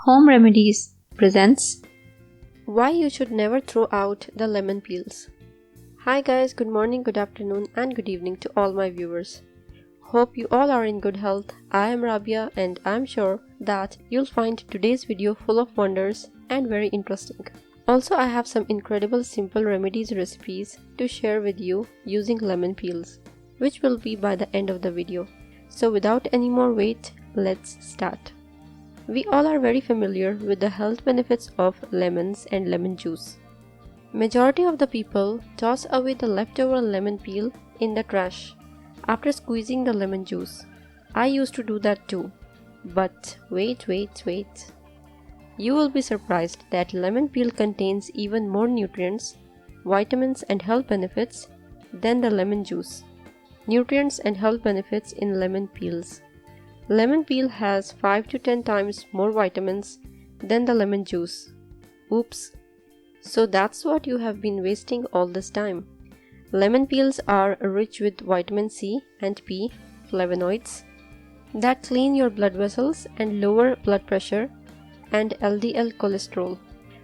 Home Remedies presents Why you should never throw out the lemon peels. Hi guys, good morning, good afternoon and good evening to all my viewers. Hope you all are in good health. I am Rabia and I'm sure that you'll find today's video full of wonders and very interesting. Also, I have some incredible simple remedies recipes to share with you using lemon peels, which will be by the end of the video. So without any more wait, let's start. We all are very familiar with the health benefits of lemons and lemon juice. Majority of the people toss away the leftover lemon peel in the trash after squeezing the lemon juice. I used to do that too. But wait. You will be surprised that lemon peel contains even more nutrients, vitamins and health benefits than the lemon juice. Nutrients and health benefits in lemon peels. Lemon peel has 5 to 10 times more vitamins than the lemon juice. Oops. So that's what you have been wasting all this time. Lemon peels are rich with vitamin C and P, flavonoids, that clean your blood vessels and lower blood pressure and LDL cholesterol.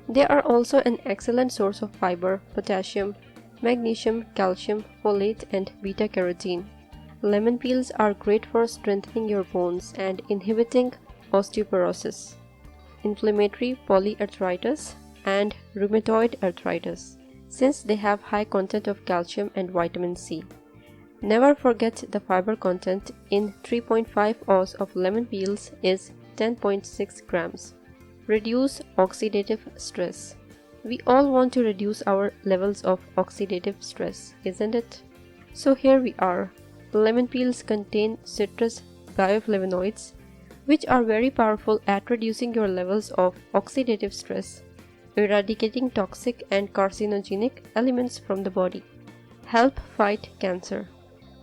They are also an excellent source of fiber, potassium, magnesium, calcium, folate and beta-carotene. Lemon peels are great for strengthening your bones and inhibiting osteoporosis, inflammatory polyarthritis, and rheumatoid arthritis, since they have high content of calcium and vitamin C. Never forget the fiber content in 3.5 oz of lemon peels is 10.6 grams. Reduce oxidative stress. We all want to reduce our levels of oxidative stress, isn't it? So here we are. Lemon peels contain citrus bioflavonoids, which are very powerful at reducing your levels of oxidative stress, eradicating toxic and carcinogenic elements from the body. Help fight cancer.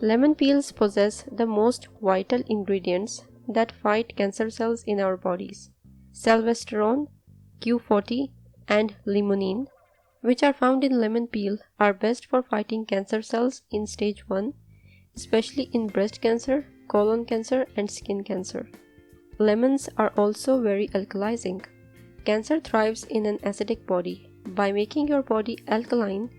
Lemon peels possess the most vital ingredients that fight cancer cells in our bodies: salvestrone, Q40, and limonene, which are found in lemon peel, are best for fighting cancer cells in stage 1, especially in breast cancer, colon cancer, and skin cancer. Lemons are also very alkalizing. Cancer thrives in an acidic body. By making your body alkaline,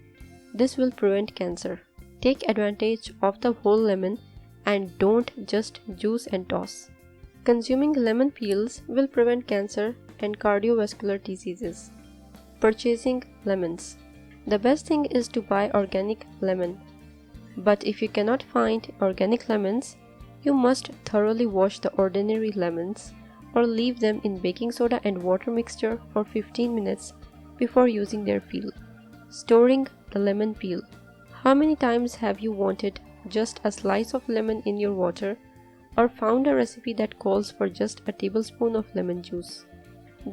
this will prevent cancer. Take advantage of the whole lemon and don't just juice and toss. Consuming lemon peels will prevent cancer and cardiovascular diseases. Purchasing lemons. The best thing is to buy organic lemon. But if you cannot find organic lemons, you must thoroughly wash the ordinary lemons or leave them in baking soda and water mixture for 15 minutes before using their peel. Storing the lemon peel. How many times have you wanted just a slice of lemon in your water or found a recipe that calls for just a tablespoon of lemon juice?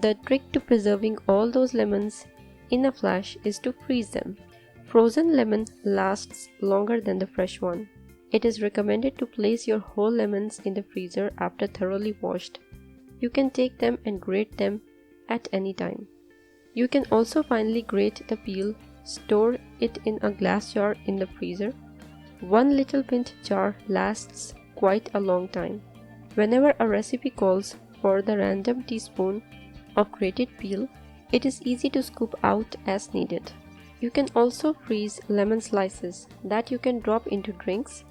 The trick to preserving all those lemons in a flash is to freeze them. Frozen lemon lasts longer than the fresh one. It is recommended to place your whole lemons in the freezer after thoroughly washed. You can take them and grate them at any time. You can also finely grate the peel, store it in a glass jar in the freezer. One little pint jar lasts quite a long time. Whenever a recipe calls for the random teaspoon of grated peel, it is easy to scoop out as needed. You can also freeze lemon slices that you can drop into drinks,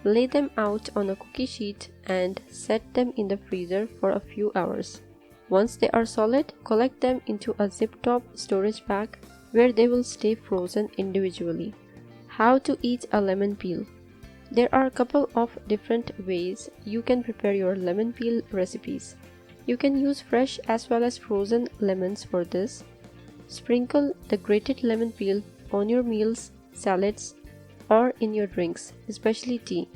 lay them out on a cookie sheet and set them in the freezer for a few hours. Once they are solid, collect them into a zip-top storage bag where they will stay frozen individually. How to eat a lemon peel. There are a couple of different ways you can prepare your lemon peel recipes. You can use fresh as well as frozen lemons for this. Sprinkle the grated lemon peel on your meals, salads, or in your drinks, especially tea.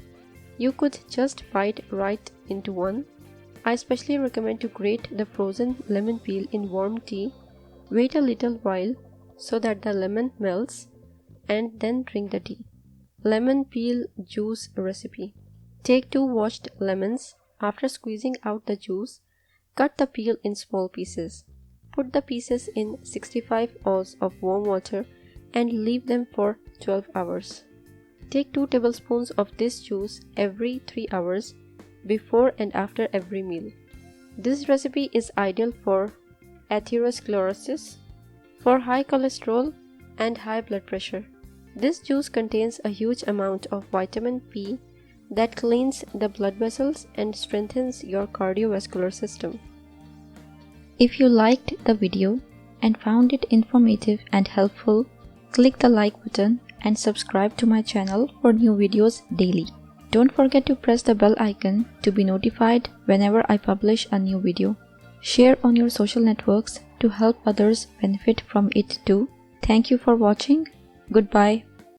You could just bite right into one. I especially recommend to grate the frozen lemon peel in warm tea. Wait a little while so that the lemon melts and then drink the tea. Lemon peel juice recipe. Take 2 washed lemons. After squeezing out the juice, cut the peel in small pieces. Put the pieces in 65 oz of warm water and leave them for 12 hours. Take 2 tablespoons of this juice every 3 hours before and after every meal. This recipe is ideal for atherosclerosis, for high cholesterol and high blood pressure. This juice contains a huge amount of vitamin P that cleans the blood vessels and strengthens your cardiovascular system. If you liked the video and found it informative and helpful, click the like button and subscribe to my channel for new videos daily. Don't forget to press the bell icon to be notified whenever I publish a new video. Share on your social networks to help others benefit from it too. Thank you for watching. Goodbye.